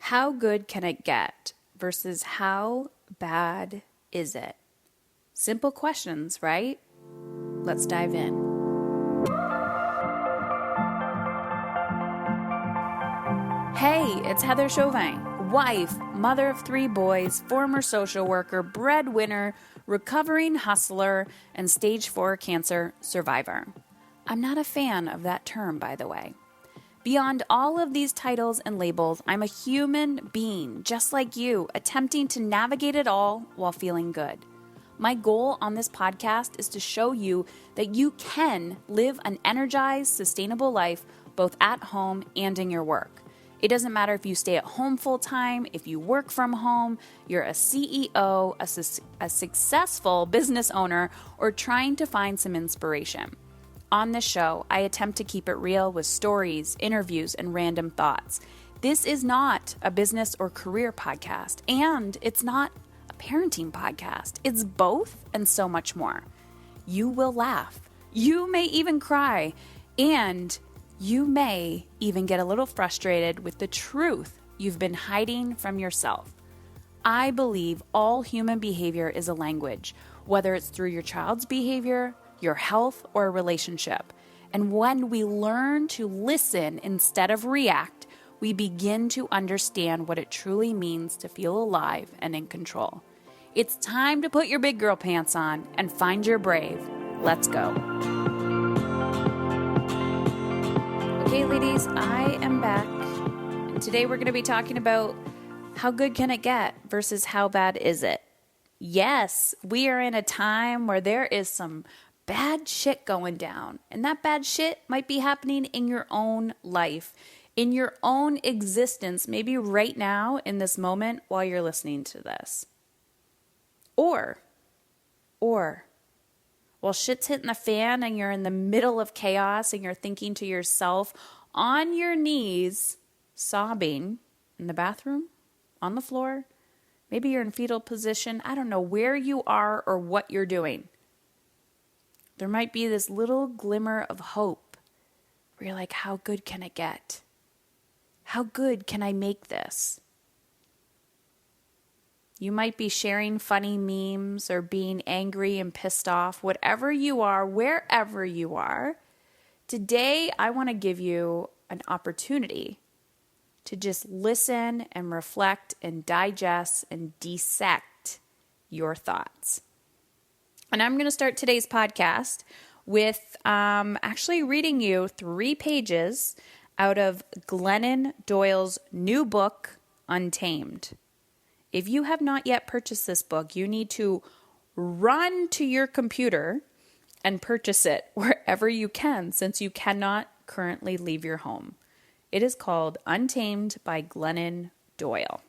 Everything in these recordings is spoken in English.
How good can it get versus how bad is it? Simple questions, right? Let's dive in. Hey, it's Heather Chauvin, wife, mother of 3 boys, former social worker, breadwinner, recovering hustler, and stage 4 cancer survivor. I'm not a fan of that term, by the way. Beyond all of these titles and labels, I'm a human being, just like you, attempting to navigate it all while feeling good. My goal on this podcast is to show you that you can live an energized, sustainable life both at home and in your work. It doesn't matter if you stay at home full time, if you work from home, you're a CEO, a successful business owner, or trying to find some inspiration. On this show, I attempt to keep it real with stories, interviews, and random thoughts. This is not a business or career podcast, and it's not a parenting podcast. It's both and so much more. You will laugh. You may even cry, and you may even get a little frustrated with the truth you've been hiding from yourself. I believe all human behavior is a language, whether it's through your child's behavior, your health, or a relationship. And when we learn to listen instead of react, we begin to understand what it truly means to feel alive and in control. It's time to put your big girl pants on and find your brave. Let's go. Okay, ladies, I am back. And today we're going to be talking about how good can it get versus how bad is it? Yes, we are in a time where there is some bad shit going down. And that bad shit might be happening in your own life, in your own existence, maybe right now in this moment while you're listening to this. Or, while shit's hitting the fan and you're in the middle of chaos and you're thinking to yourself on your knees, sobbing in the bathroom, on the floor, maybe you're in fetal position. I don't know where you are or what you're doing. There might be this little glimmer of hope where you're like, how good can it get? How good can I make this? You might be sharing funny memes or being angry and pissed off, whatever you are, wherever you are. Today, I want to give you an opportunity to just listen and reflect and digest and dissect your thoughts. And I'm going to start today's podcast with actually reading you 3 pages out of Glennon Doyle's new book, Untamed. If you have not yet purchased this book, you need to run to your computer and purchase it wherever you can, since you cannot currently leave your home. It is called Untamed by Glennon Doyle.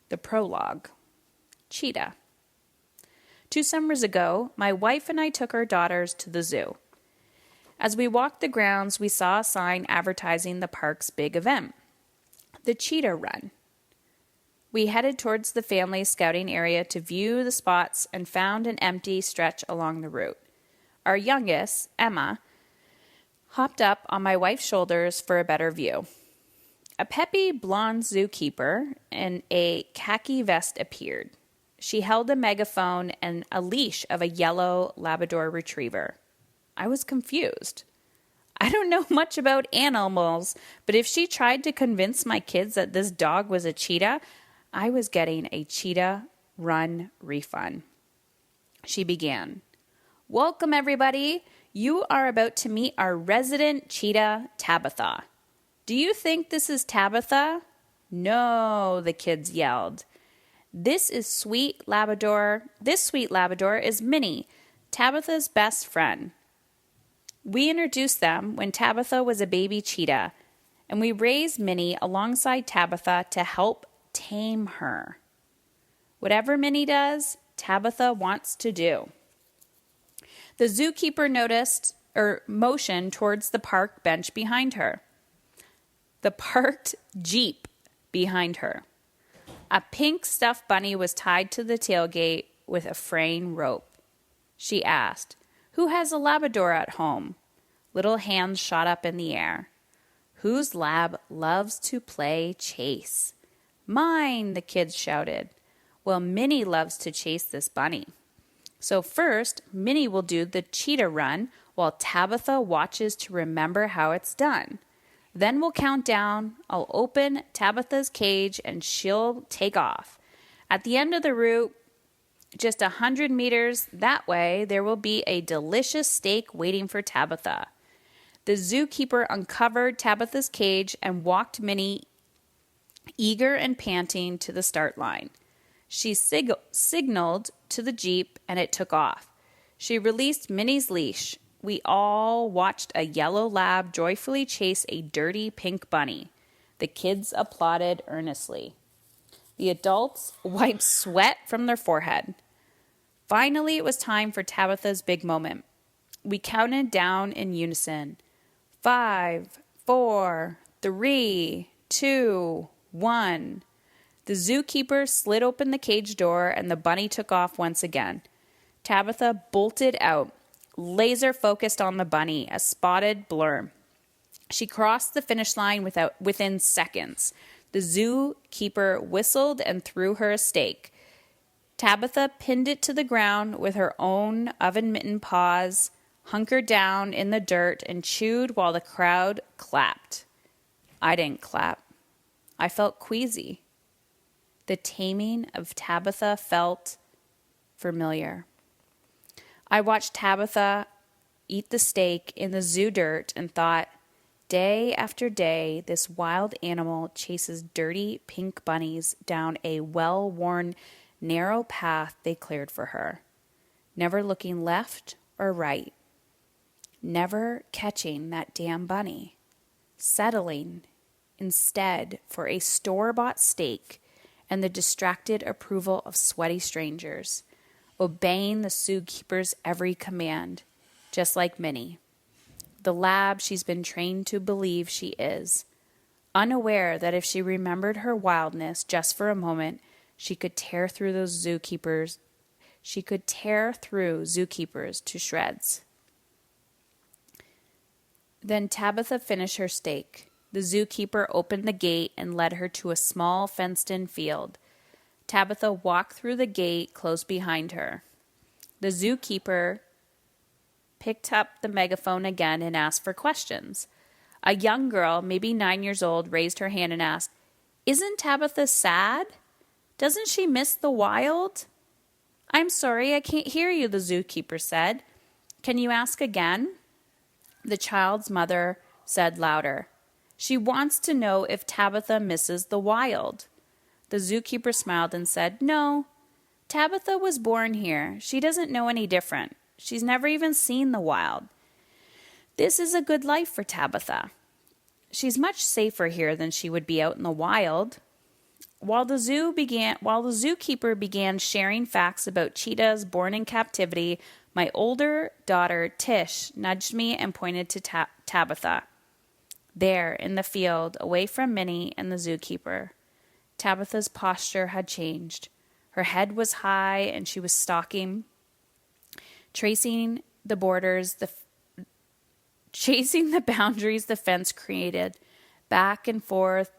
The prologue. Cheetah. 2 summers ago, my wife and I took our daughters to the zoo. As we walked the grounds, we saw a sign advertising the park's big event, the Cheetah Run. We headed towards the family scouting area to view the spots and found an empty stretch along the route. Our youngest, Emma, hopped up on my wife's shoulders for a better view. A peppy blonde zookeeper in a khaki vest appeared. She held a megaphone and a leash of a yellow Labrador retriever. I was confused. I don't know much about animals, but if she tried to convince my kids that this dog was a cheetah, I was getting a cheetah run refund. She began, "Welcome, everybody. You are about to meet our resident cheetah, Tabitha. Do you think this is Tabitha?" "No," the kids yelled. This sweet Labrador is Minnie, Tabitha's best friend. We introduced them when Tabitha was a baby cheetah, and we raised Minnie alongside Tabitha to help tame her. Whatever Minnie does, Tabitha wants to do. The zookeeper motioned towards the park bench behind her. The parked Jeep behind her. A pink stuffed bunny was tied to the tailgate with a fraying rope. She asked, "Who has a Labrador at home?" Little hands shot up in the air. "Whose lab loves to play chase?" Mine, the kids shouted. Well, Minnie loves to chase this bunny. So first, Minnie will do the cheetah run while Tabitha watches to remember how it's done. Then we'll count down. I'll open Tabitha's cage and she'll take off. At the end of the route, just 100 meters that way, there will be a delicious steak waiting for Tabitha. The zookeeper uncovered Tabitha's cage and walked Minnie, eager and panting, to the start line. She signaled to the Jeep and it took off. She released Minnie's leash. We all watched a yellow lab joyfully chase a dirty pink bunny. The kids applauded earnestly. The adults wiped sweat from their forehead. Finally, it was time for Tabitha's big moment. We counted down in unison. 5, 4, 3, 2, 1. The zookeeper slid open the cage door and the bunny took off once again. Tabitha bolted out, laser focused on the bunny, a spotted blur. She crossed the finish line within seconds. The zookeeper whistled and threw her a steak. Tabitha pinned it to the ground with her own oven-mitten paws, hunkered down in the dirt, and chewed while the crowd clapped. I didn't clap. I felt queasy. The taming of Tabitha felt familiar. I watched Tabitha eat the steak in the zoo dirt and thought, day after day, this wild animal chases dirty pink bunnies down a well-worn, narrow path they cleared for her, never looking left or right, never catching that damn bunny, settling instead for a store-bought steak and the distracted approval of sweaty strangers, obeying the zookeeper's every command, just like Minnie, the lab she's been trained to believe she is, unaware that if she remembered her wildness just for a moment, she could tear through zookeepers to shreds. Then Tabitha finished her steak. The zookeeper opened the gate and led her to a small fenced-in field. Tabitha walked through the gate close behind her. The zookeeper picked up the megaphone again and asked for questions. A young girl, maybe 9 years old, raised her hand and asked, "Isn't Tabitha sad? Doesn't she miss the wild?" "I'm sorry, I can't hear you," the zookeeper said. "Can you ask again?" The child's mother said louder, "She wants to know if Tabitha misses the wild." The zookeeper smiled and said, "No, Tabitha was born here. She doesn't know any different. She's never even seen the wild. This is a good life for Tabitha. She's much safer here than she would be out in the wild." While the zookeeper began sharing facts about cheetahs born in captivity, my older daughter, Tish, nudged me and pointed to Tabitha. There, in the field, away from Minnie and the zookeeper. Tabitha's posture had changed. Her head was high and she was stalking, chasing the boundaries the fence created, back and forth,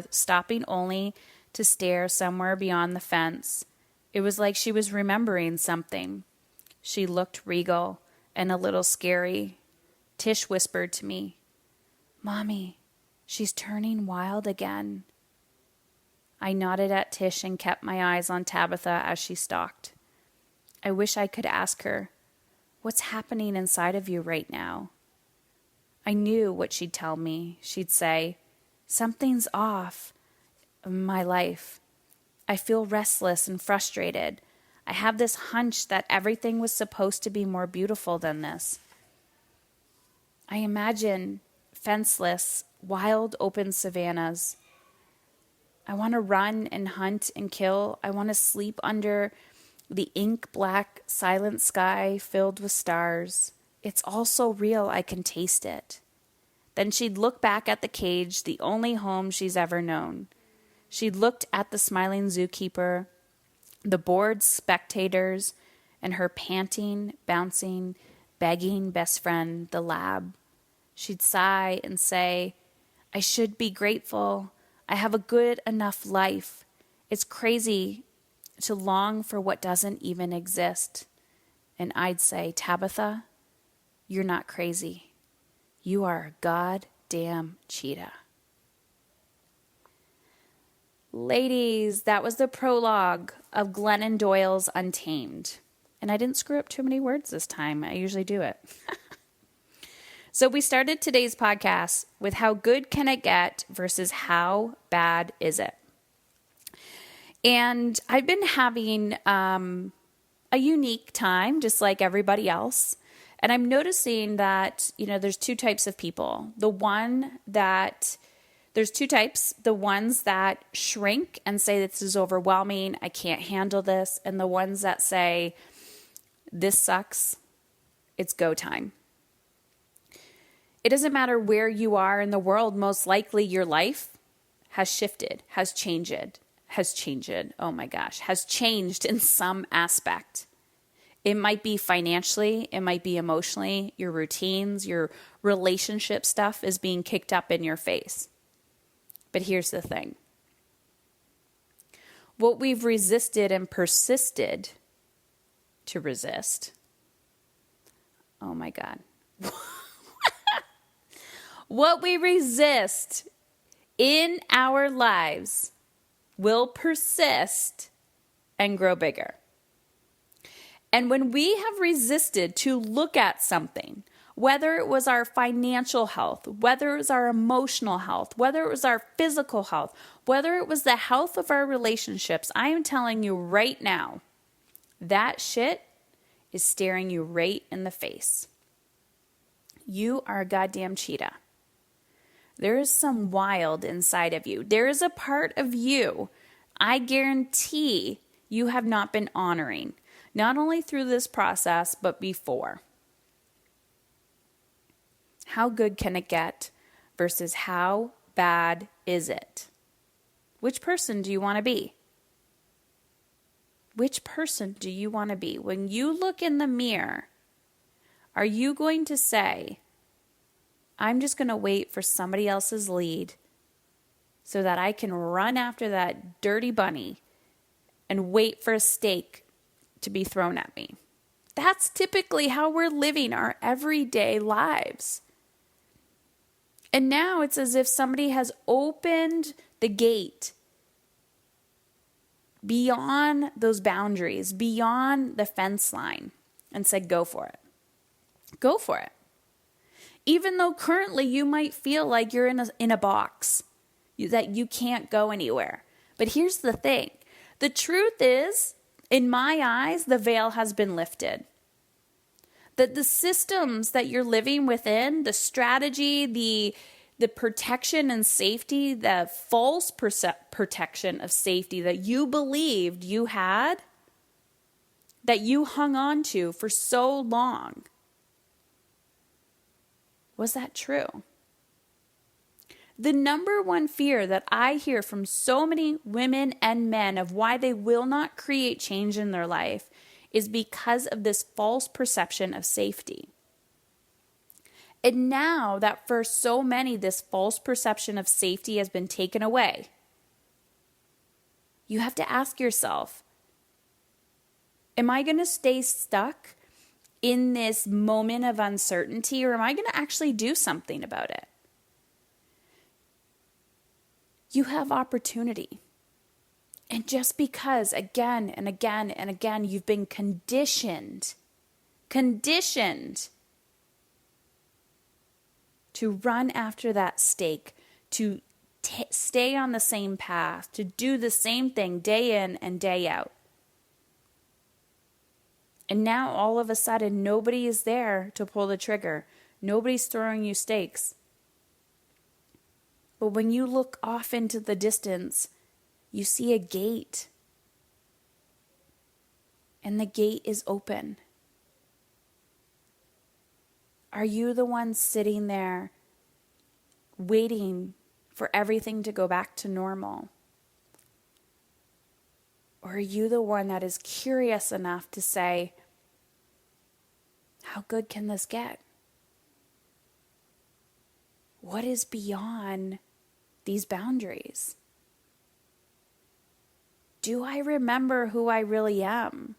stopping only to stare somewhere beyond the fence. It was like she was remembering something. She looked regal and a little scary. Tish whispered to me, "Mommy, she's turning wild again." I nodded at Tish and kept my eyes on Tabitha as she stalked. I wish I could ask her, "What's happening inside of you right now?" I knew what she'd tell me. She'd say, "Something's off in my life. I feel restless and frustrated. I have this hunch that everything was supposed to be more beautiful than this." I imagine fenceless, wild, open savannas. I want to run and hunt and kill. I want to sleep under the ink-black, silent sky filled with stars. It's all so real I can taste it. Then she'd look back at the cage, the only home she's ever known. She'd looked at the smiling zookeeper, the bored spectators, and her panting, bouncing, begging best friend, the lab. She'd sigh and say, "I should be grateful. I have a good enough life. It's crazy to long for what doesn't even exist. And I'd say, Tabitha, you're not crazy. You are a goddamn cheetah. Ladies, that was the prologue of Glennon Doyle's Untamed. And I didn't screw up too many words this time. I usually do it. So we started today's podcast with how good can it get versus how bad is it? And I've been having a unique time, just like everybody else. And I'm noticing that, there's two types of people. There's two types. The ones that shrink and say, this is overwhelming, I can't handle this. And the ones that say, this sucks, it's go time. It doesn't matter where you are in the world. Most likely your life has shifted, has changed in some aspect. It might be financially, it might be emotionally, your routines, your relationship stuff is being kicked up in your face. But here's the thing. What we've resisted and persisted to resist, oh my God. What we resist in our lives will persist and grow bigger. And when we have resisted to look at something, whether it was our financial health, whether it was our emotional health, whether it was our physical health, whether it was the health of our relationships, I am telling you right now, that shit is staring you right in the face. You are a goddamn cheetah. There is some wild inside of you. There is a part of you, I guarantee, you have not been honoring, not only through this process, but before. How good can it get versus how bad is it? Which person do you want to be? Which person do you want to be? When you look in the mirror, are you going to say, I'm just going to wait for somebody else's lead so that I can run after that dirty bunny and wait for a steak to be thrown at me? That's typically how we're living our everyday lives. And now it's as if somebody has opened the gate beyond those boundaries, beyond the fence line, and said, go for it. Go for it. Even though currently you might feel like you're in a box, that you can't go anywhere. But here's the thing. The truth is, in my eyes, the veil has been lifted. That the systems that you're living within, the strategy, the protection and safety, the false protection of safety that you believed you had, that you hung on to for so long, was that true? The number one fear that I hear from so many women and men of why they will not create change in their life is because of this false perception of safety. And now that for so many, this false perception of safety has been taken away, you have to ask yourself, am I going to stay stuck in this moment of uncertainty, or am I going to actually do something about it? You have opportunity. And just because again and again and again you've been conditioned to run after that steak, to stay on the same path, to do the same thing day in and day out. And now all of a sudden nobody is there to pull the trigger. Nobody's throwing you steaks. But when you look off into the distance, you see a gate. And the gate is open. Are you the one sitting there waiting for everything to go back to normal? Or are you the one that is curious enough to say, how good can this get? What is beyond these boundaries? Do I remember who I really am?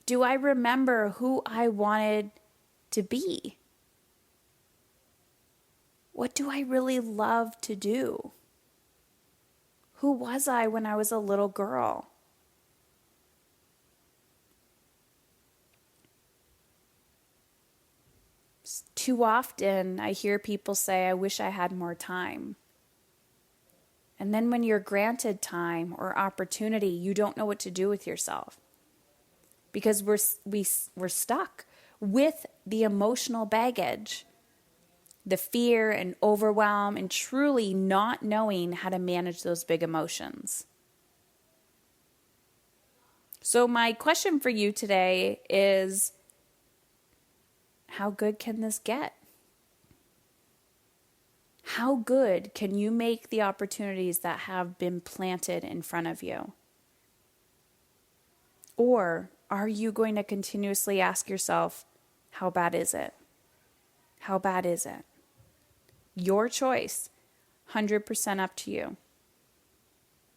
Do I remember who I wanted to be? What do I really love to do? Who was I when I was a little girl? Too often I hear people say, I wish I had more time. And then when you're granted time or opportunity, you don't know what to do with yourself. Because we're stuck with the emotional baggage, the fear and overwhelm, and truly not knowing how to manage those big emotions. So my question for you today is, how good can this get? How good can you make the opportunities that have been planted in front of you? Or are you going to continuously ask yourself, how bad is it? How bad is it? Your choice, 100% up to you.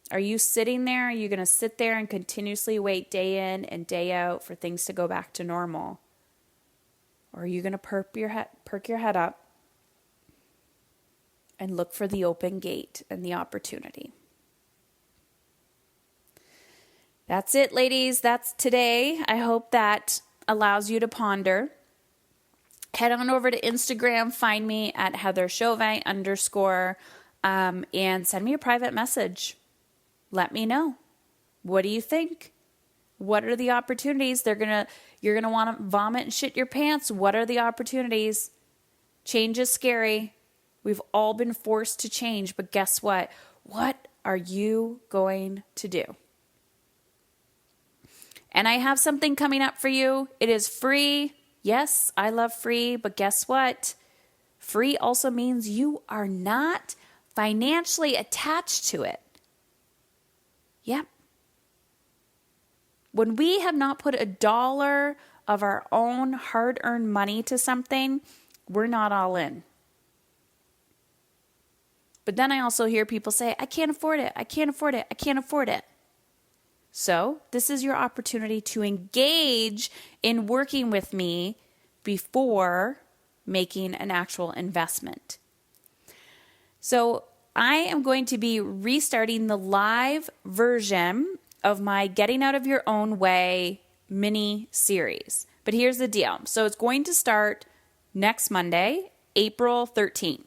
Are you sitting there? Are you going to sit there and continuously wait day in and day out for things to go back to normal? Or are you going to perk your head up and look for the open gate and the opportunity? That's it, ladies. That's today. I hope that allows you to ponder. Head on over to Instagram. Find me at HeatherChauvin _ and send me a private message. Let me know. What do you think? What are the opportunities? You're gonna want to vomit and shit your pants. What are the opportunities? Change is scary. We've all been forced to change, but guess what? What are you going to do? And I have something coming up for you. It is free. Yes, I love free, but guess what? Free also means you are not financially attached to it. Yep. When we have not put $1 of our own hard-earned money to something, we're not all in. But then I also hear people say, I can't afford it. I can't afford it. I can't afford it. So this is your opportunity to engage in working with me before making an actual investment. So I am going to be restarting the live version of my Getting Out of Your Own Way mini series. But here's the deal. So it's going to start next Monday, April 13th.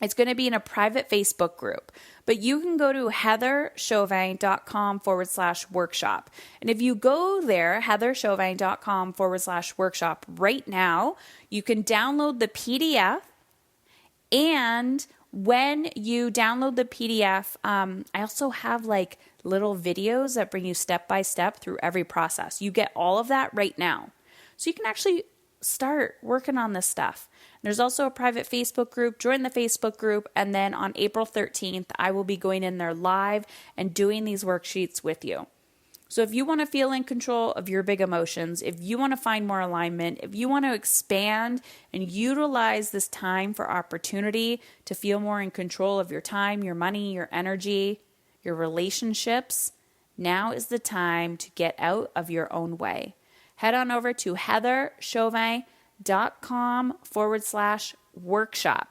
It's going to be in a private Facebook group, but you can go to heatherchauvin.com /workshop. And if you go there, heatherchauvin.com /workshop right now, you can download the PDF. And when you download the PDF, I also have like little videos that bring you step by step through every process. You get all of that right now. So you can actually start working on this stuff. There's also a private Facebook group. Join the Facebook group. And then on April 13th, I will be going in there live and doing these worksheets with you. So if you want to feel in control of your big emotions, if you want to find more alignment, if you want to expand and utilize this time for opportunity to feel more in control of your time, your money, your energy, your relationships, now is the time to get out of your own way. Head on over to heatherchauvin.com /workshop.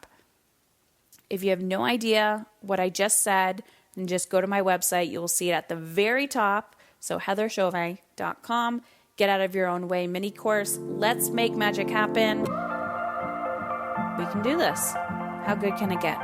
If you have no idea what I just said, then just go to my website. You will see it at the very top. So heatherchauvin.com, Get Out of Your Own Way mini course. Let's make magic happen. We can do this. How good can it get?